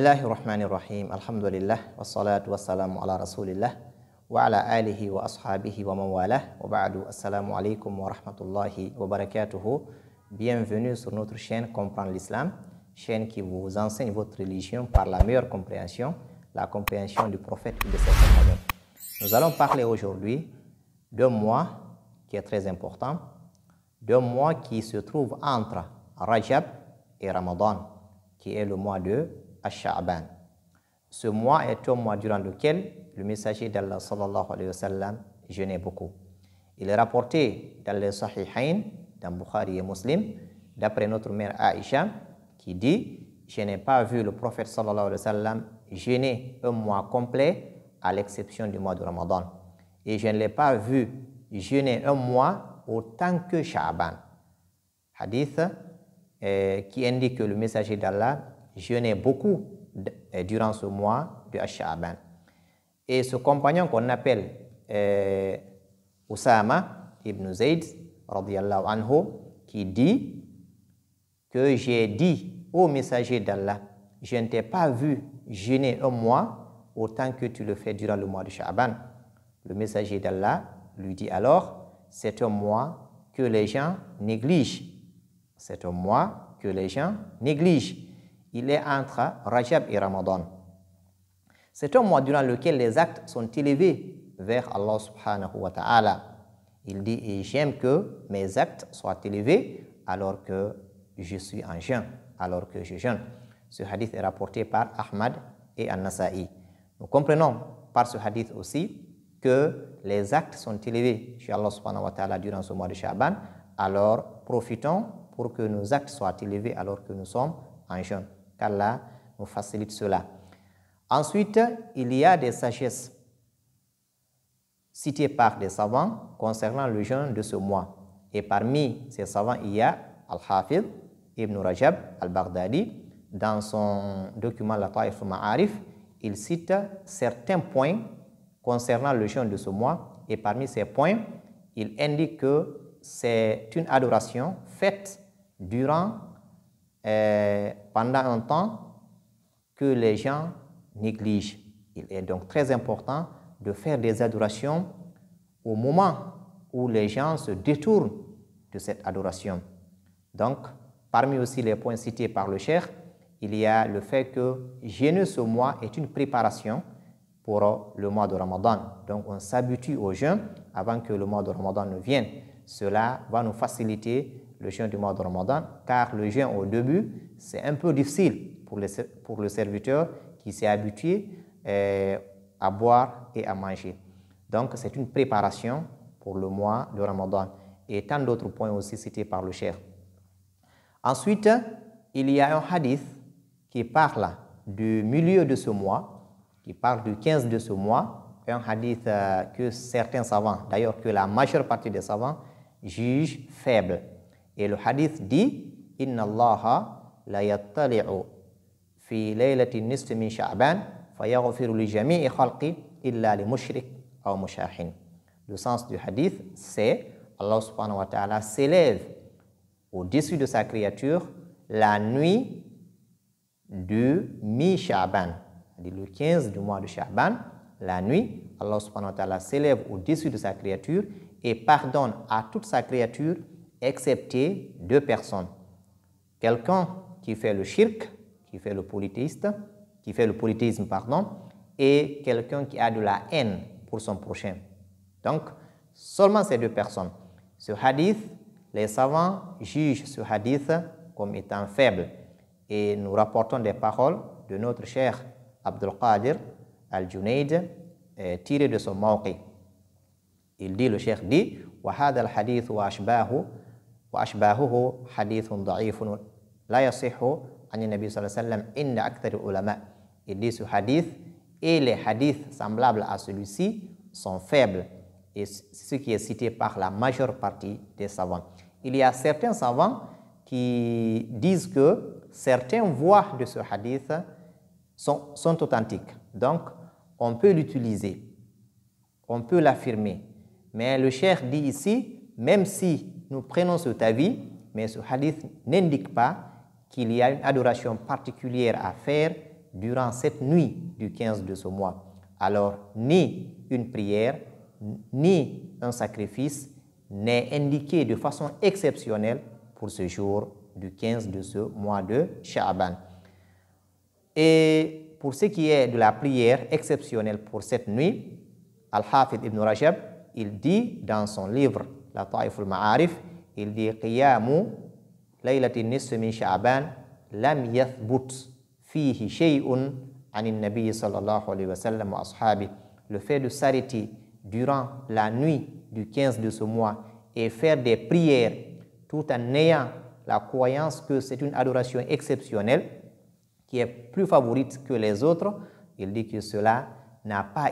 Bismillahirrahmanirrahim. Alhamdulillah. Wassalatu wassalamu ala rasulillah. Wa ala alihi wa ashabihi wa mawalah. Wa ba'du. Assalamu alaikum wa rahmatullahi wa barakatuhu. Bienvenue sur notre chaîne Comprendre l'Islam, chaîne qui vous enseigne votre religion par la meilleure compréhension, la compréhension du prophète et de ses compagnons. Nous allons parler aujourd'hui d'un mois qui est très important, d'un mois qui se trouve entre Rajab et Ramadan, qui est le mois de Ash-Sha'ban. Ce mois est un mois durant lequel le messager d'Allah sallallahu alayhi wa sallam jeûnait beaucoup. Il est rapporté dans les Sahihain, dans Bukhari et Muslim, d'après notre mère Aïcha, qui dit « Je n'ai pas vu le prophète sallallahu alayhi wa sallam jeûner un mois complet à l'exception du mois de Ramadan. Et je ne l'ai pas vu jeûner un mois autant que Sha'ban. » Hadith qui indique que le messager d'Allah jeûnait beaucoup durant ce mois de Ash-Sha'ban. Et ce compagnon qu'on appelle Usama ibn Zayd, radiyallahu anhu, qui dit que j'ai dit au messager d'Allah, je ne t'ai pas vu jeûner un mois autant que tu le fais durant le mois de Sha'ban. Le messager d'Allah lui dit alors, c'est un mois que les gens négligent. C'est un mois que les gens négligent. Il est entre Rajab et Ramadan. C'est un mois durant lequel les actes sont élevés vers Allah subhanahu wa ta'ala. Il dit, et j'aime que mes actes soient élevés alors que je suis en jeûne, alors que je jeûne. Ce hadith est rapporté par Ahmad et An-Nasa'i. Nous comprenons par ce hadith aussi que les actes sont élevés chez Allah subhanahu wa ta'ala durant ce mois de Sha'ban. Alors profitons pour que nos actes soient élevés alors que nous sommes en jeûne, qu'Allah nous facilite cela. Ensuite, il y a des sagesses citées par des savants concernant le jeûne de ce mois. Et parmi ces savants, il y a Al-Hafidh Ibn Rajab Al-Baghdadi. Dans son document Lata'if al-Ma'arif, il cite certains points concernant le jeûne de ce mois. Et parmi ces points, il indique que c'est une adoration faite pendant un temps que les gens négligent. Il est donc très important de faire des adorations au moment où les gens se détournent de cette adoration. Donc, parmi aussi les points cités par le cheikh, il y a le fait que jeûner ce mois est une préparation pour le mois de Ramadan. Donc, on s'habitue au jeûne avant que le mois de Ramadan ne vienne. Cela va nous faciliter le jeûne du mois de Ramadan, car le jeûne au début, c'est un peu difficile pour le serviteur qui s'est habitué à boire et à manger. Donc, c'est une préparation pour le mois de Ramadan. Et tant d'autres points aussi cités par le cheikh. Ensuite, il y a un hadith qui parle du milieu de ce mois, qui parle du 15 de ce mois, un hadith que certains savants, d'ailleurs que la majeure partie des savants, jugent faible. Et le hadith dit « Inna Allaha la yattali'u fi laylatin nisfi min Sha'ban fayaghfiru li jami'i khalqi illa li mushrik aw mushahin » Le sens du hadith, c'est Allah subhanahu wa ta'ala s'élève au-dessus de sa créature la nuit de mi-Sha'ban, le 15 du mois de Sha'ban, la nuit, Allah subhanahu wa ta'ala s'élève au-dessus de sa créature et pardonne à toute sa créature excepté deux personnes. Quelqu'un qui fait le shirk, qui fait le polythéisme, et quelqu'un qui a de la haine pour son prochain. Donc, seulement ces deux personnes. Ce hadith, les savants jugent ce hadith comme étant faible. Et nous rapportons des paroles de notre cher Abdul Qadir al-Junayd tirées de son mawqi. Il dit, le cheikh dit, وهذا الحديث وأشباهه حديث ضعيف لا يصح عن النبي صلى الله عليه وسلم عند أكثر العلماء. Il dit ce hadith et les hadiths semblables à celui-ci sont faibles. Et ce qui est cité par la majeure partie des savants. Il y a certains savants qui disent que certaines voix de ce hadith sont authentiques. Donc, on peut l'utiliser, on peut l'affirmer. Mais le cheikh dit ici, même si nous prenons cet avis, mais ce hadith n'indique pas qu'il y a une adoration particulière à faire durant cette nuit du 15 de ce mois. Alors, ni une prière, ni un sacrifice n'est indiqué de façon exceptionnelle pour ce jour du 15 de ce mois de Sha'ban. Et pour ce qui est de la prière exceptionnelle pour cette nuit, Al-Hafid Ibn Rajab, il dit dans son livre La Ta'if al-Ma'arif, il dit « Qiyamu laylatin nisf min Sha'ban lam yathbut fihi shay'un anin nabi sallallahu alayhi wa sallam wa ashabi » Le fait de s'arrêter durant la nuit du 15 de ce mois et faire des prières tout en ayant la croyance que c'est une adoration exceptionnelle qui est plus favorite que les autres, il dit que cela n'a pas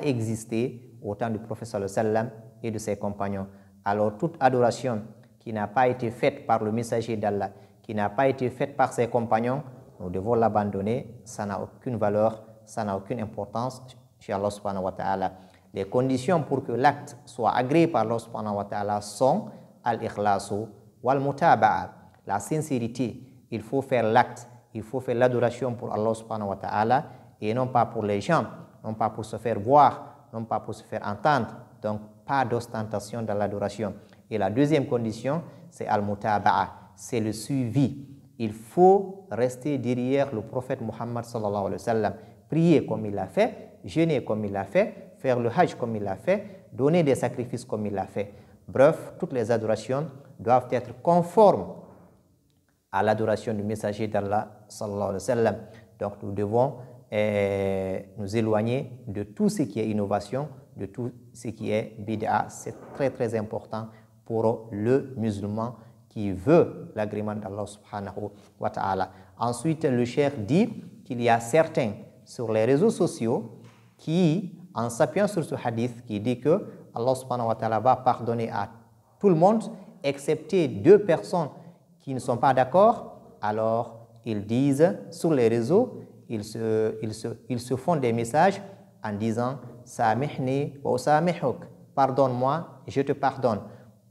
existé au temps du prophète sallallahu alayhi wa sallam et de ses compagnons. Alors toute adoration qui n'a pas été faite par le messager d'Allah, qui n'a pas été faite par ses compagnons, nous devons l'abandonner, ça n'a aucune valeur, ça n'a aucune importance chez Allah subhanahu wa ta'ala. Les conditions pour que l'acte soit agréé par Allah subhanahu wa ta'ala sont al-ikhlasu wal-mutaba'a, la sincérité. Il faut faire l'acte, il faut faire l'adoration pour Allah subhanahu wa ta'ala et non pas pour les gens, non pas pour se faire voir, non pas pour se faire entendre. Donc, pas d'ostentation dans l'adoration. Et la deuxième condition, c'est al-mutaba'a, c'est le suivi. Il faut rester derrière le prophète Muhammad sallallahu alayhi wa sallam, prier comme il l'a fait, jeûner comme il l'a fait, faire le hajj comme il l'a fait, donner des sacrifices comme il l'a fait. Bref, toutes les adorations doivent être conformes à l'adoration du messager d'Allah sallallahu alayhi wa sallam. Donc nous devons nous éloigner de tout ce qui est innovation, de tout ce qui est bid'a. C'est très très important pour le musulman qui veut l'agrément d'Allah subhanahu wa ta'ala. Ensuite, le cheikh dit qu'il y a certains sur les réseaux sociaux qui, en s'appuyant sur ce hadith qui dit que Allah subhanahu wa ta'ala va pardonner à tout le monde, excepté 2 personnes qui ne sont pas d'accord, alors ils disent sur les réseaux, ils se font des messages en disant « Samihni wa samihuk » pardonne-moi, je te pardonne.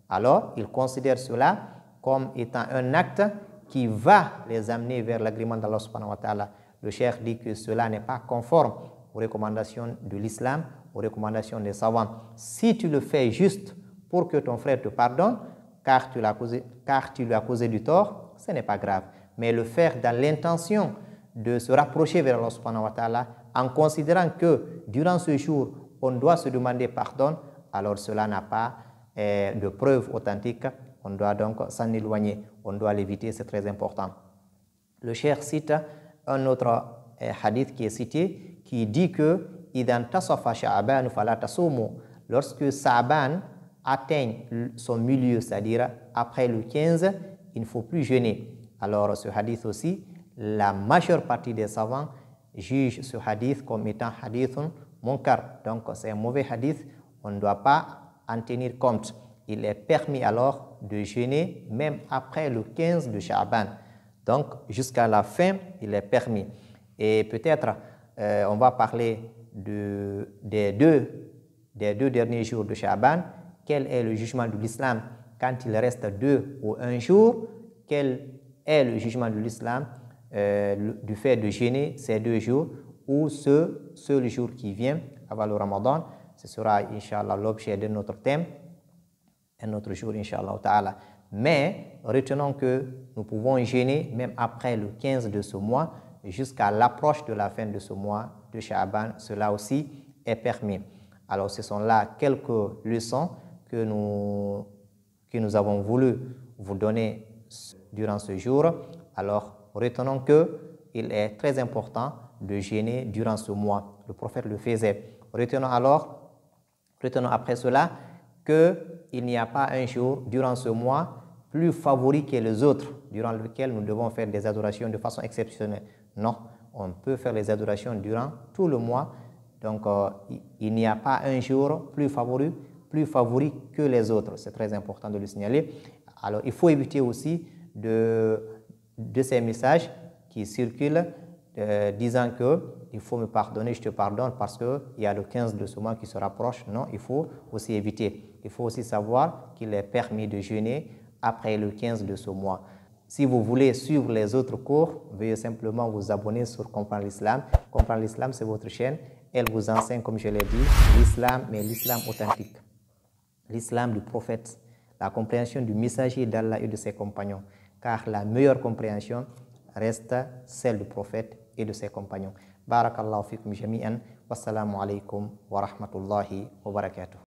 Alors, ils considèrent cela comme étant un acte qui va les amener vers l'agrément d'Allah subhanahu wa ta'ala. Le cheikh dit que cela n'est pas conforme aux recommandations de l'islam, aux recommandations des savants. Si tu le fais juste pour que ton frère te pardonne, car tu lui as causé du tort, ce n'est pas grave. Mais le faire dans l'intention de se rapprocher vers Allah subhanahu wa ta'ala, en considérant que durant ce jour, on doit se demander pardon, alors cela n'a pas de preuve authentique. On doit donc s'en éloigner, on doit l'éviter, c'est très important. Le cheikh cite un autre hadith qui est cité, qui dit que idan tasafa sha'ban fala tasumu, lorsque Sha'ban atteint son milieu, c'est-à-dire après le 15, il ne faut plus jeûner. Alors ce hadith aussi, la majeure partie des savants jugent ce hadith comme étant hadithun munkar. Donc c'est un mauvais hadith, on ne doit pas en tenir compte. Il est permis alors de jeûner même après le 15 de Sha'ban. Donc jusqu'à la fin, il est permis. Et peut-être on va parler des deux derniers jours de Sha'ban. Quel est le jugement de l'islam quand il reste 2 ou 1 jour? Quel est le jugement de l'islam du fait de jeûner ces 2 jours ou ce seul jour qui vient avant le Ramadan? Ce sera, Inch'Allah, l'objet de notre thème, un autre jour, Inch'Allah ta'ala. Mais retenons que nous pouvons jeûner même après le 15 de ce mois jusqu'à l'approche de la fin de ce mois de Sha'ban. Cela aussi est permis. Alors, ce sont là quelques leçons que nous avons voulu vous donner durant ce jour. Alors, retenons qu'il est très important de jeûner durant ce mois. Le prophète le faisait. Retenons après cela qu'il n'y a pas un jour durant ce mois plus favori que les autres, durant lequel nous devons faire des adorations de façon exceptionnelle. Non, on peut faire les adorations durant tout le mois. Donc, il n'y a pas un jour plus favori que les autres. C'est très important de le signaler. Alors, il faut éviter aussi de ces messages qui circulent disant qu'il faut me pardonner, je te pardonne parce qu'il y a le 15 de ce mois qui se rapproche. Non, il faut aussi éviter. Il faut aussi savoir qu'il est permis de jeûner après le 15 de ce mois. Si vous voulez suivre les autres cours, veuillez simplement vous abonner sur Comprendre l'Islam. Comprendre l'Islam, c'est votre chaîne. Elle vous enseigne, comme je l'ai dit, l'islam, mais l'islam authentique. L'islam du prophète, la compréhension du messager d'Allah et de ses compagnons. Car la meilleure compréhension reste celle du prophète et de ses compagnons. Barakallahu fikum jami'an. Wassalamu alaikum wa rahmatullahi wa barakatuh.